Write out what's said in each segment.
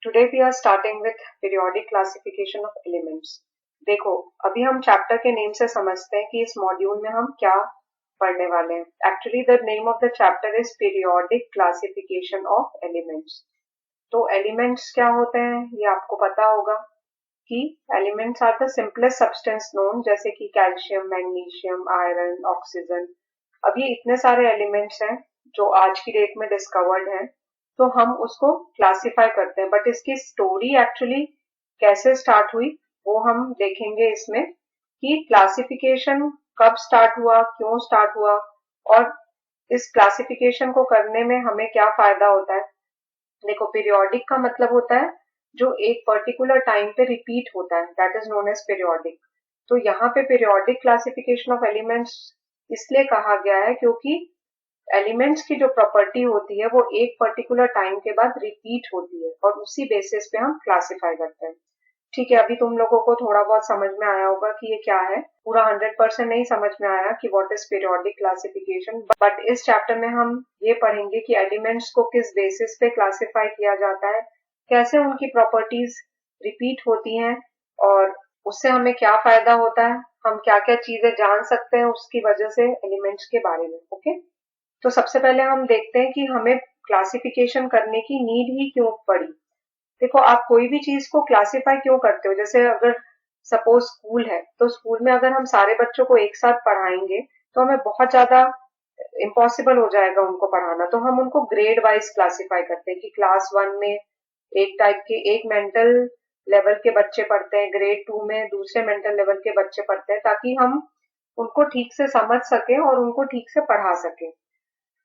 Today we are starting with periodic classification of elements. देखो, अभी हम चैप्टर के नेम से समझते हैं कि इस मॉड्यूल में हम क्या पढ़ने वाले हैं। Actually the name of the chapter is periodic classification of elements. तो एलिमेंट्स क्या होते हैं ये आपको पता होगा कि elements are the simplest substance known, जैसे कि कैल्शियम, मैग्नीशियम, आयरन, ऑक्सीजन। अब ये इतने सारे एलिमेंट्स हैं जो आज की डेट में डिस्कवर्ड हैं, तो हम उसको क्लासिफाई करते हैं। बट इसकी स्टोरी एक्चुअली कैसे स्टार्ट हुई वो हम देखेंगे इसमें, कि क्लासिफिकेशन कब स्टार्ट हुआ, क्यों स्टार्ट हुआ, और इस क्लासिफिकेशन को करने में हमें क्या फायदा होता है। देखो, पीरियोडिक का मतलब होता है जो एक पर्टिकुलर टाइम पे रिपीट होता है, that is known as periodic. तो यहाँ पे पीरियोडिक क्लासिफिकेशन ऑफ एलिमेंट्स इसलिए कहा गया है क्योंकि एलिमेंट्स की जो प्रॉपर्टी होती है वो एक पर्टिकुलर टाइम के बाद रिपीट होती है और उसी बेसिस पे हम क्लासिफाई करते हैं। ठीक है, अभी तुम लोगों को थोड़ा बहुत समझ में आया होगा कि ये क्या है। पूरा 100% नहीं समझ में आया कि what is periodic classification, but इस चैप्टर में हम ये पढ़ेंगे कि एलिमेंट्स को किस बेसिस पे क्लासिफाई किया जाता है, कैसे उनकी प्रॉपर्टीज रिपीट होती हैं और उससे हमें क्या फायदा होता है, हम क्या क्या चीजें जान सकते हैं उसकी वजह से एलिमेंट्स के बारे में। ओके, तो सबसे पहले हम देखते हैं कि हमें क्लासिफिकेशन करने की नीड ही क्यों पड़ी। देखो, आप कोई भी चीज को क्लासिफाई क्यों करते हो, जैसे अगर सपोज स्कूल है तो स्कूल में अगर हम सारे बच्चों को एक साथ पढ़ाएंगे तो हमें बहुत ज्यादा इम्पॉसिबल हो जाएगा उनको पढ़ाना, तो हम उनको ग्रेड वाइज क्लासिफाई करते हैं कि क्लास 1 में एक टाइप के एक मेंटल लेवल के बच्चे पढ़ते हैं, ग्रेड 2 में दूसरे मेंटल लेवल के बच्चे पढ़ते हैं, ताकि हम उनको ठीक से समझ सके और उनको ठीक से पढ़ा सके।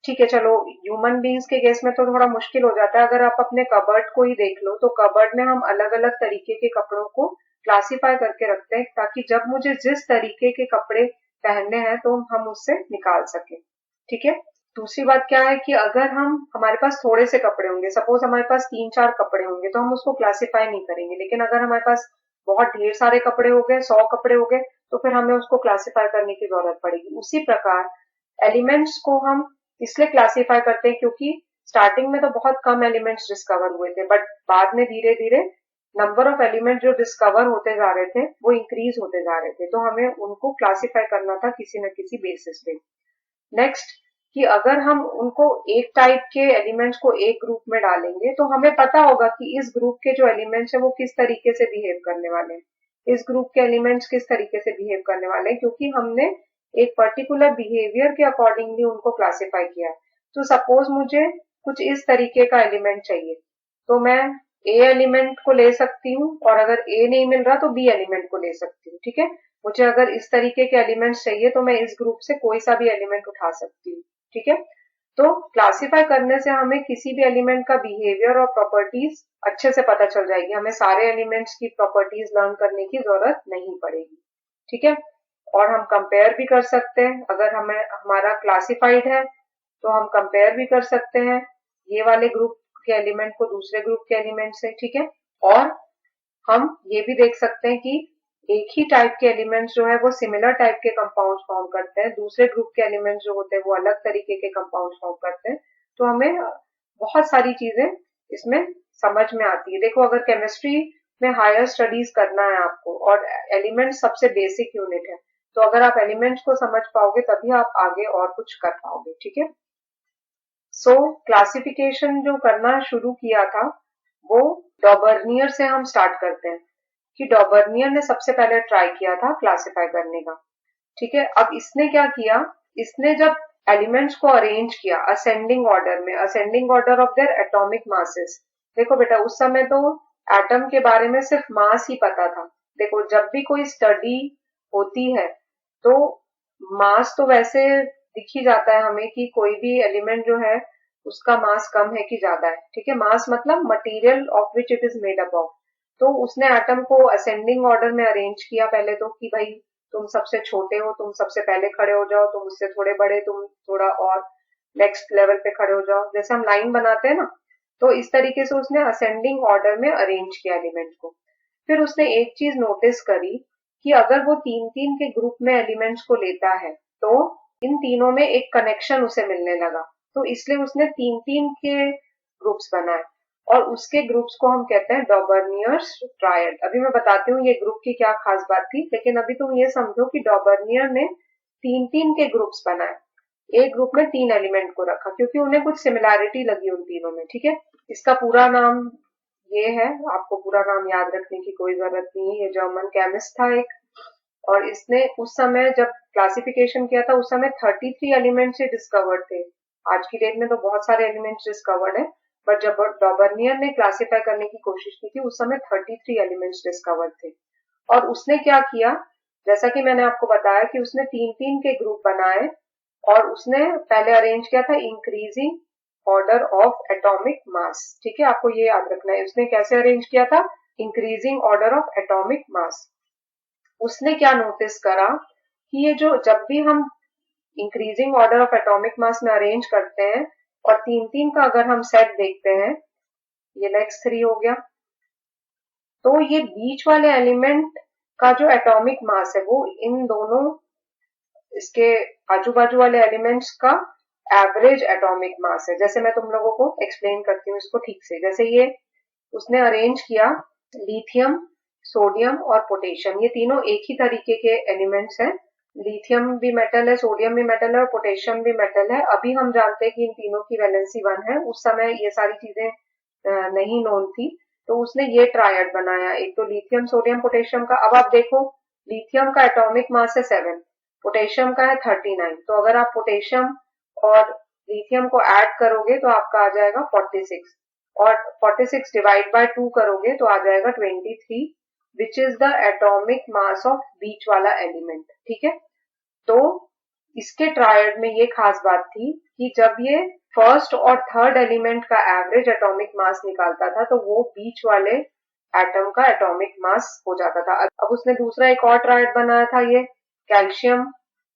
ठीक है, चलो ह्यूमन बींग्स के केस में तो थोड़ा मुश्किल हो जाता है। अगर आप अपने कबर्ड को ही देख लो तो कबर्ड में हम अलग अलग तरीके के कपड़ों को क्लासिफाई करके रखते हैं, ताकि जब मुझे जिस तरीके के कपड़े पहनने हैं तो हम उससे निकाल सके। ठीक है, दूसरी बात क्या है कि अगर हमारे पास थोड़े से कपड़े होंगे, सपोज हमारे पास 3-4 कपड़े होंगे, तो हम उसको क्लासिफाई नहीं करेंगे। लेकिन अगर हमारे पास बहुत ढेर सारे कपड़े हो गए, 100 कपड़े हो गए, तो फिर हमें उसको क्लासिफाई करने की जरूरत पड़ेगी। उसी प्रकार एलिमेंट्स को हम इसलिए क्लासिफाई करते हैं क्योंकि स्टार्टिंग में तो बहुत कम एलिमेंट्स डिस्कवर हुए थे, बट बाद में धीरे धीरे नंबर ऑफ एलिमेंट जो डिस्कवर होते जा रहे थे वो इंक्रीज होते जा रहे थे, तो हमें उनको क्लासिफाई करना था किसी न किसी बेसिस पे। नेक्स्ट, कि अगर हम उनको एक टाइप के एलिमेंट्स को एक ग्रुप में डालेंगे तो हमें पता होगा कि इस ग्रुप के जो एलिमेंट्स है वो किस तरीके से बिहेव करने वाले हैं, इस ग्रुप के एलिमेंट्स किस तरीके से बिहेव करने वाले हैं, क्योंकि हमने एक पर्टिकुलर बिहेवियर के अकॉर्डिंगली उनको क्लासिफाई किया है। तो सपोज मुझे कुछ इस तरीके का एलिमेंट चाहिए, तो मैं ए एलिमेंट को ले सकती हूँ, और अगर ए नहीं मिल रहा तो बी एलिमेंट को ले सकती हूँ। ठीक है, मुझे अगर इस तरीके के एलिमेंट्स चाहिए तो मैं इस ग्रुप से कोई सा भी एलिमेंट उठा सकती हूँ। ठीक है, तो क्लासिफाई करने से हमें किसी भी एलिमेंट का बिहेवियर और प्रॉपर्टीज अच्छे से पता चल जाएगी, हमें सारे एलिमेंट्स की प्रॉपर्टीज लर्न करने की जरूरत नहीं पड़ेगी। ठीक है, और हम कंपेयर भी कर सकते हैं। अगर हमारा क्लासिफाइड है तो हम कंपेयर भी कर सकते हैं ये वाले ग्रुप के एलिमेंट को दूसरे ग्रुप के एलिमेंट से। ठीक है, और हम ये भी देख सकते हैं कि एक ही टाइप के एलिमेंट्स जो है वो सिमिलर टाइप के कंपाउंड्स फॉर्म करते हैं, दूसरे ग्रुप के एलिमेंट्स जो होते हैं वो अलग तरीके के कंपाउंड्स फॉर्म करते हैं। तो हमें बहुत सारी चीजें इसमें समझ में आती है। देखो, अगर केमिस्ट्री में हायर स्टडीज करना है आपको और एलिमेंट सबसे बेसिक यूनिट है, तो अगर आप एलिमेंट्स को समझ पाओगे तभी आप आगे और कुछ कर पाओगे। ठीक है, सो क्लासिफिकेशन जो करना शुरू किया था वो डॉबर्नियर से हम स्टार्ट करते हैं, कि डॉबर्नियर ने सबसे पहले ट्राई किया था क्लासिफाई करने का। ठीक है, अब इसने क्या किया, इसने जब एलिमेंट्स को अरेंज किया असेंडिंग ऑर्डर में, ascending order of their atomic masses. देखो बेटा, उस समय तो एटम के बारे में सिर्फ मास ही पता था। देखो, जब भी कोई स्टडी होती है तो मास तो वैसे दिख ही जाता है हमें कि कोई भी एलिमेंट जो है उसका मास कम है कि ज्यादा है। ठीक है, मास मतलब material of which it is made up of. तो उसने एटम को असेंडिंग ऑर्डर में अरेंज किया पहले तो, कि भाई तुम सबसे छोटे हो, तुम सबसे पहले खड़े हो जाओ, तुम उससे थोड़े बड़े, तुम थोड़ा और नेक्स्ट लेवल पे खड़े हो जाओ, जैसे हम लाइन बनाते हैं ना। तो इस तरीके से उसने असेंडिंग ऑर्डर में अरेंज किया एलिमेंट को। फिर उसने एक चीज नोटिस करी कि अगर वो 3-3 के ग्रुप में एलिमेंट्स को लेता है तो इन तीनों में एक कनेक्शन उसे मिलने लगा, तो इसलिए उसने 3-3 के ग्रुप्स बनाए। और उसके ग्रुप्स को हम कहते हैं डॉबर्नियर्स ट्रायड। अभी मैं बताती हूँ ये ग्रुप की क्या खास बात थी, लेकिन अभी तुम ये समझो कि डॉबर्नियर ने तीन तीन के ग्रुप्स बनाए, एक ग्रुप में तीन एलिमेंट को रखा क्योंकि उन्हें कुछ सिमिलैरिटी लगी उन तीनों में। ठीक है, इसका पूरा नाम ये है, आपको पूरा नाम याद रखने की कोई जरूरत नहीं है। ये जर्मन केमिस्ट था एक, और इसने उस समय जब क्लासिफिकेशन किया था उस समय 33 एलिमेंट्स ही डिस्कवर्ड थे। आज की डेट में तो बहुत सारे एलिमेंट्स डिस्कवर्ड है, बट जब डॉबर्नियर ने क्लासिफाई करने की कोशिश की थी उस समय 33 एलिमेंट्स डिस्कवर्ड थे। और उसने क्या किया, जैसा कि मैंने आपको बताया कि उसने तीन तीन के ग्रुप बनाए, और उसने पहले अरेंज किया था increasing order of atomic mass. ठीक है, आपको ये याद रखना है उसने कैसे अरेंज किया था, increasing order of atomic mass. उसने क्या नोटिस करा कि ये जो जब भी हम increasing order of atomic mass में अरेंज करते हैं और तीन तीन का अगर हम सेट देखते हैं, ये X3 हो गया, तो ये बीच वाले एलिमेंट का जो एटॉमिक मास है वो इन दोनों इसके आजू बाजू वाले एलिमेंट्स का एवरेज एटॉमिक मास है। जैसे मैं तुम लोगों को एक्सप्लेन करती हूँ इसको ठीक से। जैसे ये उसने अरेंज किया लिथियम, सोडियम और पोटेशियम, ये तीनों एक ही तरीके के एलिमेंट्स हैं। लिथियम भी मेटल है, सोडियम भी मेटल है और पोटेशियम भी मेटल है। अभी हम जानते हैं कि इन तीनों की वैलेंसी 1 है, उस समय ये सारी चीजें नहीं नोन थी। तो उसने ये ट्रायड बनाया, एक तो लिथियम, सोडियम, पोटेशियम का। अब आप देखो लिथियम का एटॉमिक मास है 7, पोटेशियम का है 39, तो अगर आप पोटेशियम और लिथियम को ऐड करोगे तो आपका आ जाएगा 46, और 46 डिवाइड बाय 2 करोगे तो आ जाएगा 23, which is the atomic mass of बीच वाला एलिमेंट। ठीक है, तो इसके ट्रायड में ये खास बात थी कि जब ये फर्स्ट और थर्ड एलिमेंट का एवरेज एटॉमिक मास निकालता था तो वो बीच वाले एटम का एटॉमिक मास हो जाता था। अब उसने दूसरा एक और ट्रायड बनाया था, ये कैल्शियम,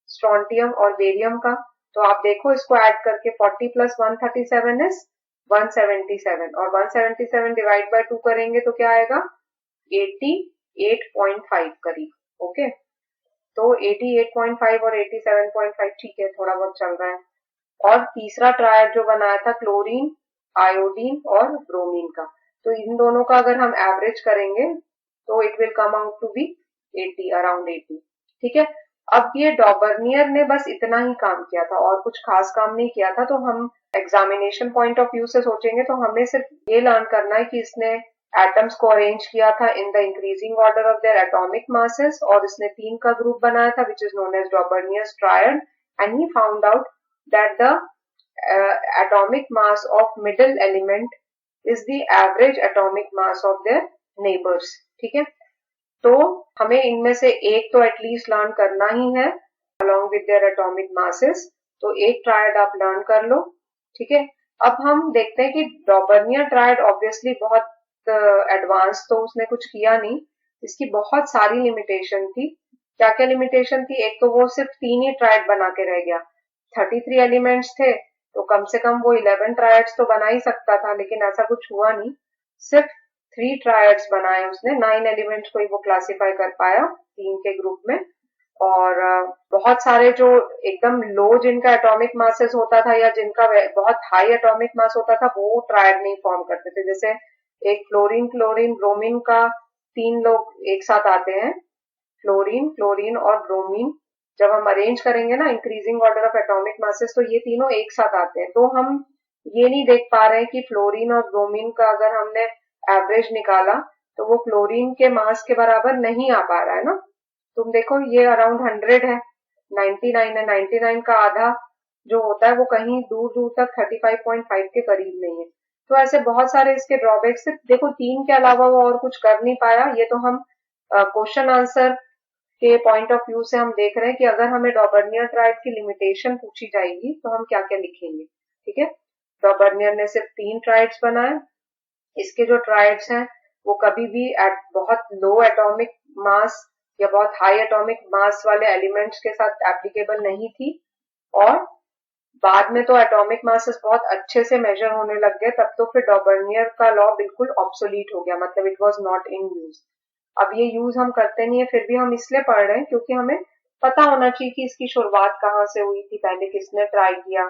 स्ट्रोंटियम और बेरियम का। तो आप देखो इसको ऐड करके 40 प्लस 137 इज 177, और 177 डिवाइड बाय 2 करेंगे तो क्या आएगा 88.5 करीब। ओके, तो 88.5 और 87.5 ठीक है, थोड़ा बहुत चल रहा है। और तीसरा ट्रायड जो बनाया था क्लोरीन, आयोडीन और ब्रोमीन का, तो इन दोनों का अगर हम एवरेज करेंगे तो it will come out to be 80, around 80। ठीक है, अब ये डॉबर्नियर ने बस इतना ही काम किया था और कुछ खास काम नहीं किया था। तो हम एग्जामिनेशन पॉइंट ऑफ व्यू से सोचेंगे तो हमें सिर्फ ये लर्न करना है कि इसने एटम्स को अरेंज किया था in the increasing order of their atomic masses, और इसने तीन का ग्रुप बनाया था which is known as Dobereiner's triad, and he found out that the atomic mass of middle element is the average atomic mass of their neighbors। ठीक है, तो हमें इनमें से एक तो एटलीस्ट लर्न करना ही है along with their atomic masses, तो एक ट्रायड आप लर्न कर लो। ठीक है, अब हम देखते हैं कि डॉबर्नियर ट्रायड ऑब्वियसली बहुत एडवांस तो उसने कुछ किया नहीं, इसकी बहुत सारी लिमिटेशन थी। क्या क्या लिमिटेशन थी, एक तो वो सिर्फ तीन ही ट्रायड बना के रह गया। 33 एलिमेंट्स थे तो कम से कम वो 11 ट्रायड्स तो बना ही सकता था, लेकिन ऐसा कुछ हुआ नहीं, सिर्फ 3 ट्रायड्स बनाए उसने, 9 एलिमेंट्स को ही वो क्लासिफाई कर पाया तीन के ग्रुप में। और बहुत सारे जो एकदम लो जिनका एटॉमिक मासेस होता था या जिनका बहुत हाई एटॉमिक मास होता था वो ट्रायड नहीं फॉर्म करते थे। जैसे एक फ्लोरीन, क्लोरीन, ब्रोमीन का तीन लोग एक साथ आते हैं, फ्लोरीन, क्लोरीन और ब्रोमीन। जब हम अरेंज करेंगे ना increasing order of atomic masses तो ये तीनों एक साथ आते हैं। तो हम ये नहीं देख पा रहे हैं कि फ्लोरीन और ब्रोमीन का अगर हमने एवरेज निकाला तो वो फ्लोरीन के मास के बराबर नहीं आ पा रहा है ना। तुम देखो ये अराउंड 100 है, 99 है, 99 का आधा जो होता है वो कहीं दूर दूर तक 35.5 के करीब नहीं है। तो ऐसे बहुत सारे इसके ड्रॉबैक्स। देखो तीन के अलावा वो और कुछ कर नहीं पाया। ये तो हम क्वेश्चन आंसर के पॉइंट ऑफ व्यू से हम देख रहे हैं कि अगर हमें डॉबर्नियर ट्रायड की लिमिटेशन पूछी जाएगी तो हम क्या क्या लिखेंगे। ठीक है, डॉबर्नियर ने सिर्फ 3 ट्रायड्स बनाए, इसके जो ट्रायड्स हैं वो कभी भी एट बहुत लो एटॉमिक मास या बहुत हाई एटॉमिक मास वाले एलिमेंट्स के साथ एप्लीकेबल नहीं थी, और बाद में तो एटॉमिक मासेस बहुत अच्छे से मेजर होने लग गए, तब तो फिर डॉबर्नियर का लॉ बिल्कुल ऑब्सोलीट हो गया, मतलब it was not in use. अब ये यूज हम करते नहीं है, फिर भी हम इसलिए पढ़ रहे हैं क्योंकि हमें पता होना चाहिए कि इसकी शुरुआत कहाँ से हुई थी, पहले किसने ट्राई किया।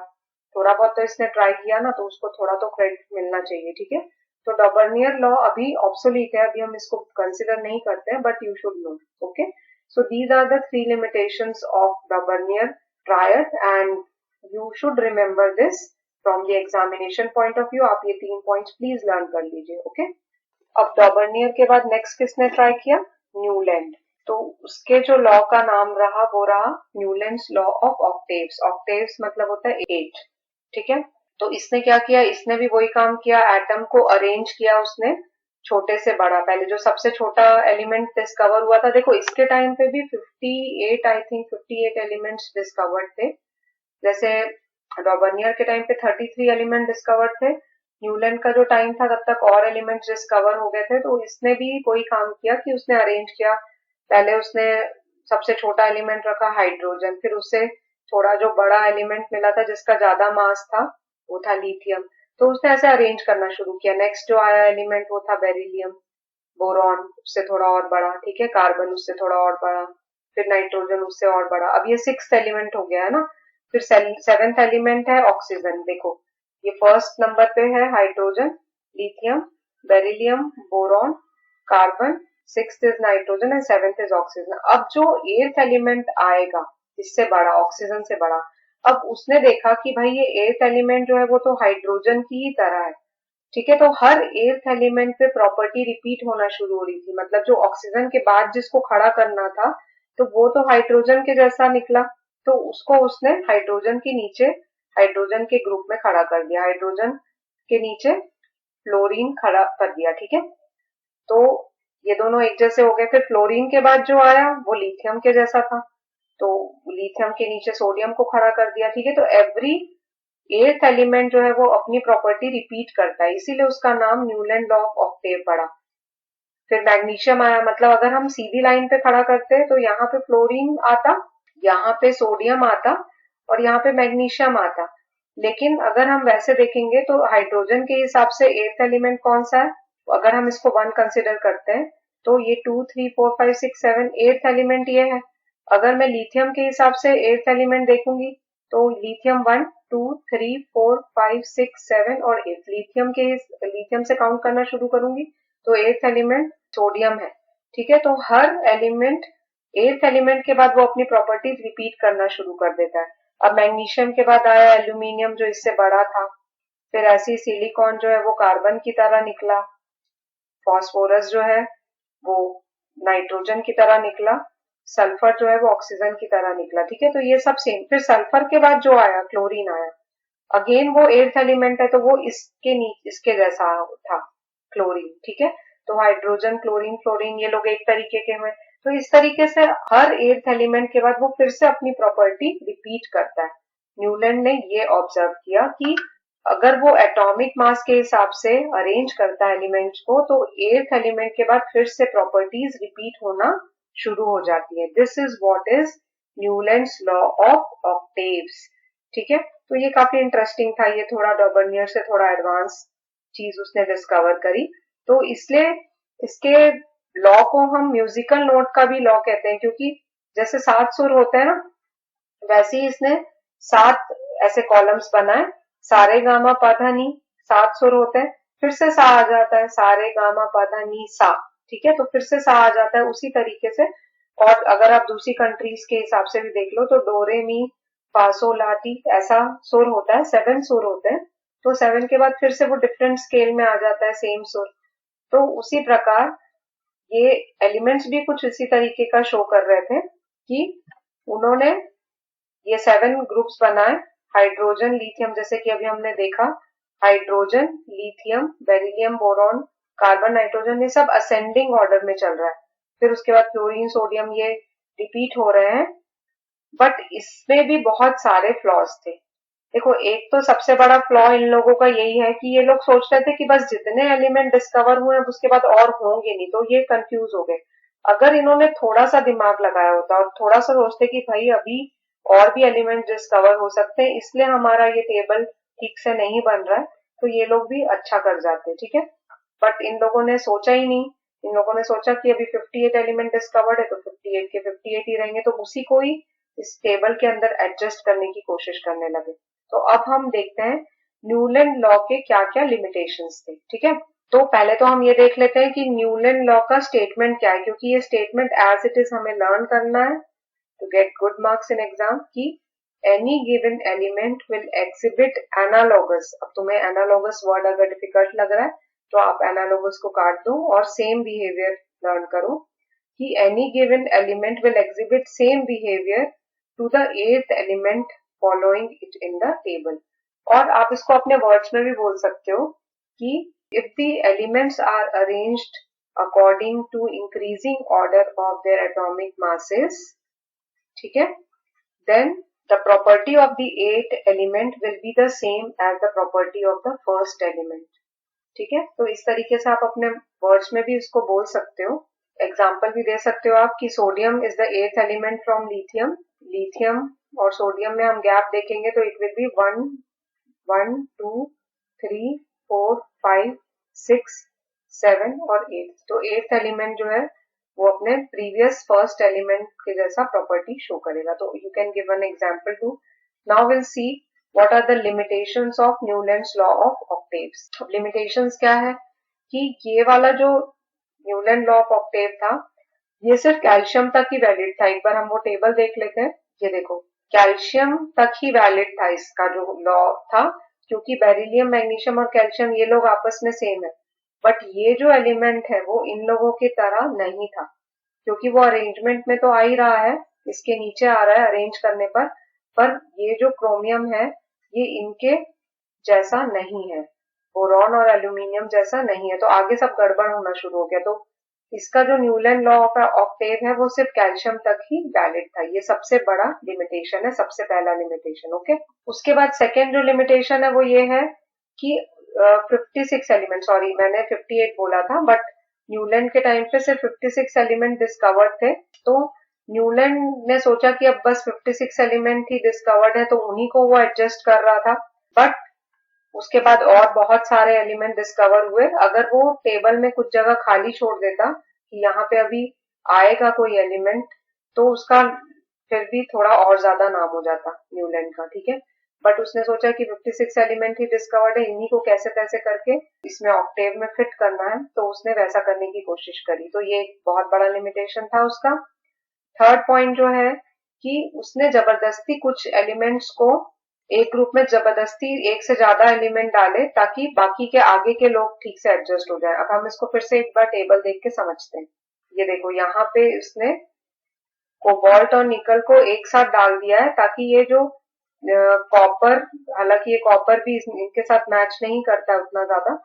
थोड़ा बहुत तो इसने ट्राई किया ना, तो उसको थोड़ा तो क्रेडिट मिलना चाहिए। ठीक है, तो डॉबर्नियर लॉ अभी ऑब्सोलीट है, अभी हम इसको कंसिडर नहीं करते हैं, but you should know. Okay, so these are the 3 limitations of Dobereiner triad and you should remember this from the examination point of view. आप ये 3 पॉइंट्स प्लीज लर्न कर लीजिए. ओके, अब डॉबर्नियर के बाद नेक्स्ट किसने ट्राई किया? न्यूलैंड. तो उसके जो लॉ का नाम रहा वो रहा Newlands law of octaves. Octaves मतलब होता है 8. ठीक है, तो इसने क्या किया? इसने भी वही काम किया, एटम को अरेंज किया उसने छोटे से बड़ा. पहले जो सबसे छोटा एलिमेंट डिस्कवर हुआ था, देखो इसके टाइम पे भी 58 आई थिंक 58 एलिमेंट्स डिस्कवर्ड थे. जैसे डॉबर्नियर के टाइम पे 33 एलिमेंट डिस्कवर्ड थे. न्यूलैंड का जो टाइम था तब तक और एलिमेंट्स डिस्कवर हो गए थे. तो इसने भी वही काम किया कि उसने अरेंज किया. पहले उसने सबसे छोटा एलिमेंट रखा हाइड्रोजन, फिर उससे थोड़ा जो बड़ा एलिमेंट मिला था जिसका ज्यादा मास था वो था लिथियम. तो उसने ऐसे अरेंज करना शुरू किया. नेक्स्ट जो आया एलिमेंट वो था बेरिलियम. बोरॉन उससे थोड़ा और बड़ा, ठीक है, कार्बन उससे थोड़ा और बड़ा, फिर नाइट्रोजन उससे और बड़ा. अब ये 6th एलिमेंट हो गया है ना. फिर 7th एलिमेंट है ऑक्सीजन. देखो ये फर्स्ट नंबर पे है hydrogen, lithium, beryllium, boron, carbon, 6th is nitrogen and 7th is oxygen. अब जो 8th एलिमेंट आएगा इससे बड़ा, ऑक्सीजन से बड़ा, अब उसने देखा कि भाई ये 8th एलिमेंट जो है वो तो हाइड्रोजन की ही तरह है. ठीक है, तो हर 8th एलिमेंट पे प्रॉपर्टी रिपीट होना शुरू हो रही थी. मतलब जो ऑक्सीजन के बाद जिसको खड़ा करना था तो वो तो हाइड्रोजन के जैसा निकला, तो उसको उसने हाइड्रोजन के नीचे, हाइड्रोजन के ग्रुप में खड़ा कर दिया. हाइड्रोजन के नीचे फ्लोरीन खड़ा कर दिया. ठीक है, तो ये दोनों एक जैसे हो गए. फिर फ्लोरीन के बाद जो आया वो लिथियम के जैसा था, तो लिथियम के नीचे सोडियम को खड़ा कर दिया. ठीक है, तो एवरी 8th एलिमेंट जो है वो अपनी प्रॉपर्टी रिपीट करता है, इसीलिए उसका नाम न्यूलैंड लॉ ऑफ ऑक्टेव पड़ा. फिर मैग्नीशियम आया. मतलब अगर हम सीधी लाइन पे खड़ा करते तो यहाँ पे फ्लोरीन आता, यहाँ पे सोडियम आता और यहाँ पे मैग्नीशियम आता. लेकिन अगर हम वैसे देखेंगे तो हाइड्रोजन के हिसाब से 8th एलिमेंट कौन सा है? अगर हम इसको 1 कंसिडर करते हैं तो ये 2 3 4 5 6 7 8th एलिमेंट ये है. अगर मैं लिथियम के हिसाब से 8th एलिमेंट देखूंगी तो लिथियम 1 2 3 4 5 6 7 और 8. लिथियम से काउंट करना शुरू करूंगी तो 8th एलिमेंट सोडियम है. ठीक है, तो हर एलिमेंट 8th एलिमेंट के बाद वो अपनी प्रॉपर्टीज रिपीट करना शुरू कर देता है. अब मैग्नीशियम के बाद आया एल्यूमिनियम जो इससे बड़ा था. फिर ऐसी सिलिकॉन जो है वो कार्बन की तरह निकला. फॉस्फोरस जो है वो नाइट्रोजन की तरह निकला. सल्फर जो है वो ऑक्सीजन की तरह निकला. ठीक है, तो ये सब सेम. फिर सल्फर के बाद जो आया क्लोरीन आया. अगेन वो 8th एलिमेंट है तो वो इसके जैसा था क्लोरीन. ठीक है, तो हाइड्रोजन, क्लोरीन, फ्लोरीन ये लोग एक तरीके के हुए. तो इस तरीके से हर 8th एलिमेंट के बाद वो फिर से अपनी प्रॉपर्टी रिपीट करता है. न्यूलैंड ने ये ऑब्जर्व किया कि अगर वो एटॉमिक मास के हिसाब से अरेंज करता है एलिमेंट्स को तो 8th एलिमेंट के बाद फिर से प्रॉपर्टीज रिपीट होना शुरू हो जाती है. This is what is Newlands law of octaves. ठीक है, तो ये काफी इंटरेस्टिंग था. ये थोड़ा डॉबर्नियर से थोड़ा एडवांस चीज उसने डिस्कवर करी. तो इसलिए इसके लॉ को हम म्यूजिकल नोट का भी लॉ कहते हैं, क्योंकि जैसे 7 सुर होते हैं ना, वैसे ही इसने 7 ऐसे कॉलम्स बनाए. सारे गामा पाधा नी 7 सुर होते हैं, फिर से सा आ जाता है, सारे गामा पाधा नी सा. ठीक है, तो फिर से सा आ जाता है उसी तरीके से. और अगर आप दूसरी कंट्रीज के हिसाब से भी देख लो तो डो रे मी फा सो ला टी ऐसा सुर होता है. 7 सुर होते हैं, तो 7 के बाद फिर से वो डिफरेंट स्केल में आ जाता है सेम सुर. तो उसी प्रकार ये एलिमेंट्स भी कुछ इसी तरीके का शो कर रहे थे कि उन्होंने ये 7 ग्रुप्स बनाए. हाइड्रोजन, लिथियम, जैसे कि अभी हमने देखा hydrogen, lithium, beryllium, boron, carbon, nitrogen, ये सब असेंडिंग ऑर्डर में चल रहा है. फिर उसके बाद क्लोरीन, सोडियम ये रिपीट हो रहे हैं. बट इसमें भी बहुत सारे फ्लॉज थे. देखो एक तो सबसे बड़ा फ्लॉ इन लोगों का यही है कि ये लोग सोच रहे थे कि बस जितने एलिमेंट डिस्कवर हुए उसके बाद और होंगे नहीं, तो ये कंफ्यूज हो गए. अगर इन्होंने थोड़ा सा दिमाग लगाया होता और थोड़ा सा सोचते कि भाई अभी और भी एलिमेंट डिस्कवर हो सकते हैं, इसलिए हमारा ये टेबल ठीक से नहीं बन रहा है, तो ये लोग भी अच्छा कर जाते. ठीक है, बट इन लोगों ने सोचा ही नहीं. इन लोगों ने सोचा कि अभी 58 एलिमेंट डिस्कवर्ड है तो 58 के 58 ही रहेंगे, तो उसी को ही इस टेबल के अंदर एडजस्ट करने की कोशिश करने लगे. तो अब हम देखते हैं न्यूलैंड लॉ के क्या क्या लिमिटेशंस थे. ठीक है, तो पहले तो हम ये देख लेते हैं कि न्यूलैंड लॉ का स्टेटमेंट क्या है, क्योंकि ये स्टेटमेंट एज इट इज हमें लर्न करना है to get good marks in exam की any given element will exhibit analogous. अब तुम्हें एनालॉगस वर्ड अगर डिफिकल्ट लग रहा है तो आप एनालॉगस को काट दो और सेम बिहेवियर लर्न करो कि any given element will exhibit same behavior to the eighth element following it in the table। और आप इसको अपने वर्ड्स में भी बोल सकते हो कि if the elements are arranged according to increasing order of their atomic masses, ठीक है, then the property of the eighth element will be the same as the property of the first element। ठीक है, तो इस तरीके से आप अपने वर्ड्स में भी इसको बोल सकते हो। एग्जाम्पल भी दे सकते हो आप कि sodium is the eighth element from lithium. Lithium और सोडियम में हम गैप देखेंगे तो इट विल बी 1 1 2 3 4 5 6 7 और 8। तो एथ एलिमेंट जो है वो अपने प्रीवियस फर्स्ट एलिमेंट के जैसा प्रॉपर्टी शो करेगा। तो you can give an example too. Now will see what are the limitations of Newlands law of octaves. अब लिमिटेशंस क्या है कि ये वाला जो न्यूलैंड लॉ ऑफ ऑक्टेव था ये सिर्फ कैल्शियम तक ही वैलिड था। एक बार हम वो टेबल देख लेते हैं। ये देखो कैल्शियम तक ही वैलिड था इसका जो लॉ था, क्योंकि बेरिलियम मैग्नीशियम और कैल्शियम ये लोग आपस में सेम है। बट ये जो एलिमेंट है वो इन लोगों की तरह नहीं था, क्योंकि वो अरेंजमेंट में तो आ ही रहा है, इसके नीचे आ रहा है अरेंज करने पर ये जो क्रोमियम है ये इनके जैसा नहीं है, बोरॉन और एल्यूमिनियम जैसा नहीं है। तो आगे सब गड़बड़ होना शुरू हो गया। तो इसका जो न्यूलैंड लॉ ऑफ ऑक्टेव है वो सिर्फ कैल्शियम तक ही वैलिड था। ये सबसे बड़ा लिमिटेशन है, सबसे पहला लिमिटेशन। ओके, उसके बाद सेकेंड जो लिमिटेशन है वो ये है कि 56 एलिमेंट, सॉरी मैंने 58 बोला था, बट न्यूलैंड के टाइम पे सिर्फ 56 एलिमेंट डिस्कवर्ड थे। तो न्यूलैंड ने सोचा कि अब बस 56 एलिमेंट ही डिस्कवर्ड है तो उन्हीं को वो एडजस्ट कर रहा था। बट उसके बाद और बहुत सारे एलिमेंट डिस्कवर हुए। अगर वो टेबल में कुछ जगह खाली छोड़ देता कि यहाँ पे अभी आएगा कोई एलिमेंट तो उसका फिर भी थोड़ा और ज्यादा नाम हो जाता न्यूलैंड का। ठीक है, बट उसने सोचा कि 56 एलिमेंट ही डिस्कवर्ड है, इन्हीं को कैसे तैसे करके इसमें ऑक्टेव में फिट करना है, तो उसने वैसा करने की कोशिश करी। तो ये एक बहुत बड़ा लिमिटेशन था उसका। थर्ड पॉइंट जो है कि उसने जबरदस्ती कुछ एलिमेंट्स को एक ग्रुप में जबरदस्ती एक से ज्यादा एलिमेंट डाले ताकि बाकी के आगे के लोग ठीक से एडजस्ट हो जाए। अब हम इसको फिर से एक बार टेबल देख के समझते हैं। ये देखो यहाँ पे इसने कोबाल्ट और निकल को एक साथ डाल दिया है ताकि ये जो कॉपर, हालांकि ये कॉपर भी इनके साथ मैच नहीं करता है उतना ज्यादा,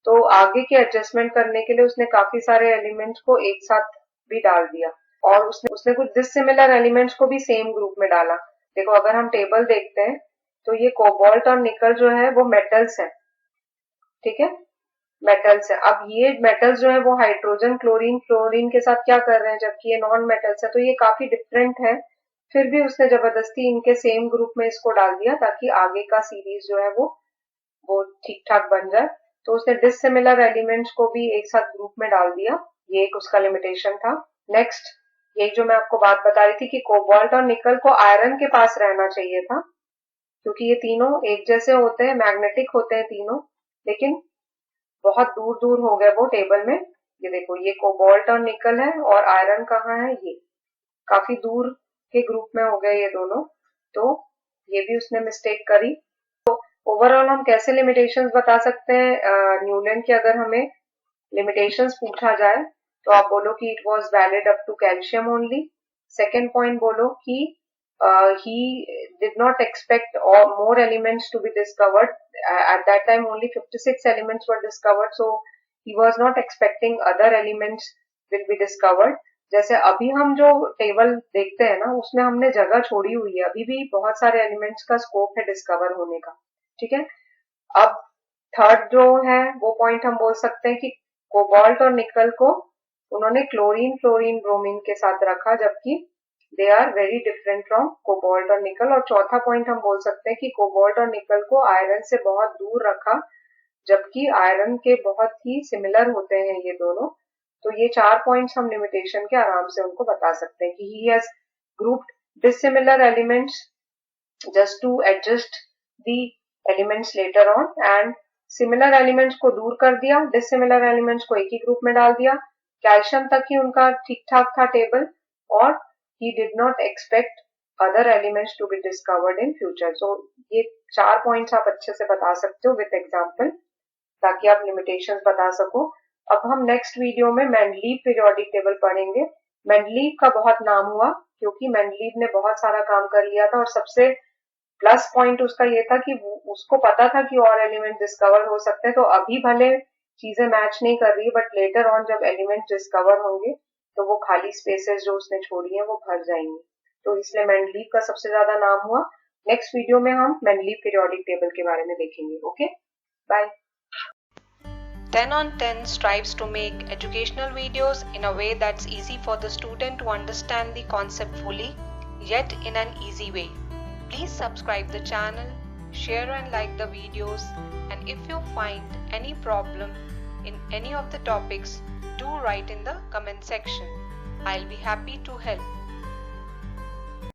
तो आगे के एडजस्टमेंट करने के लिए उसने काफी सारे एलिमेंट्स को एक साथ भी डाल दिया और उसने कुछ डिसिमिलर एलिमेंट्स को भी सेम ग्रुप में डाला। देखो अगर हम टेबल देखते हैं तो ये कोबाल्ट और निकल जो है वो मेटल्स है। ठीक है, मेटल्स है। अब ये मेटल्स जो है वो हाइड्रोजन क्लोरीन फ्लोरीन के साथ क्या कर रहे हैं, जबकि ये नॉन मेटल्स है, तो ये काफी डिफरेंट है। फिर भी उसने जबरदस्ती इनके सेम ग्रुप में इसको डाल दिया ताकि आगे का सीरीज जो है वो ठीक ठाक बन जाए। तो उसने डिसिमिलर एलिमेंट्स को भी एक साथ ग्रुप में डाल दिया, ये एक उसका लिमिटेशन था। नेक्स्ट, ये जो मैं आपको बात बता रही थी कि कोबाल्ट और निकल को आयरन के पास रहना चाहिए था, क्योंकि ये तीनों एक जैसे होते हैं, मैग्नेटिक होते हैं तीनों, लेकिन बहुत दूर दूर हो गए वो टेबल में। ये देखो ये कोबाल्ट और निकल है और आयरन कहाँ है, ये काफी दूर के ग्रुप में हो गए ये दोनों। तो ये भी उसने मिस्टेक करी। तो ओवरऑल हम कैसे लिमिटेशंस बता सकते हैं न्यूलैंड के, अगर हमें लिमिटेशंस पूछा जाए तो आप बोलो कि it was valid up to calcium only. Second point बोलो कि he did not expect more elements to be discovered. At that time only 56 elements were discovered, so he was not expecting other elements will be discovered. जैसे अभी हम जो table देखते हैं ना उसमें हमने जगह छोड़ी हुई है, अभी भी बहुत सारे एलिमेंट्स का स्कोप है डिस्कवर होने का। ठीक है, अब थर्ड जो है वो पॉइंट हम बोल सकते हैं कि कोबाल्ट और निकल को उन्होंने क्लोरीन फ्लोरीन ब्रोमीन के साथ रखा, जबकि they are very different from cobalt और निकल। और चौथा पॉइंट हम बोल सकते हैं कि कोबाल्ट और निकल को आयरन से बहुत दूर रखा, जबकि आयरन के बहुत ही सिमिलर होते हैं ये दोनों। तो ये 4 पॉइंट्स हम लिमिटेशन के आराम से उनको बता सकते हैं कि he has grouped dissimilar elements just to adjust the elements later on, and similar elements को दूर कर दिया, डिसिमिलर एलिमेंट्स को एक ही ग्रुप में डाल दिया, कैल्शियम तक ही उनका ठीक ठाक था टेबल, और he did not expect other elements to be discovered in future. So ये 4 पॉइंट्स आप अच्छे से बता सकते हो विथ एग्जाम्पल, ताकि आप लिमिटेशंस बता सको। अब हम नेक्स्ट वीडियो में मेंडलीव पीरियोडिक टेबल पढ़ेंगे। मेंडलीव का बहुत नाम हुआ क्योंकि मेंडलीव ने बहुत सारा काम कर लिया था, और सबसे प्लस पॉइंट उसका ये था कि उसको पता था कि और एलिमेंट डिस्कवर हो सकते हैं। तो अभी भले चीजें मैच नहीं कर रही, बट लेटर ऑन जब एलिमेंट डिस्कवर होंगे तो वो खाली स्पेसेस जो उसने छोड़ी हैं वो भर जाएंगी। तो इसलिए मेंडलीव का सबसे ज्यादा नाम हुआ। नेक्स्ट वीडियो में हम मेंडलीव पीरियोडिक टेबल के बारे में देखेंगे। Okay, bye. 10 on 10 strives to make educational videos in a way that's easy for the student to understand the concept fully, yet in an easy way. Please subscribe the channel, share and like the videos, and if you find any problem in any of the topics, do write in the comment section. I'll be happy to help.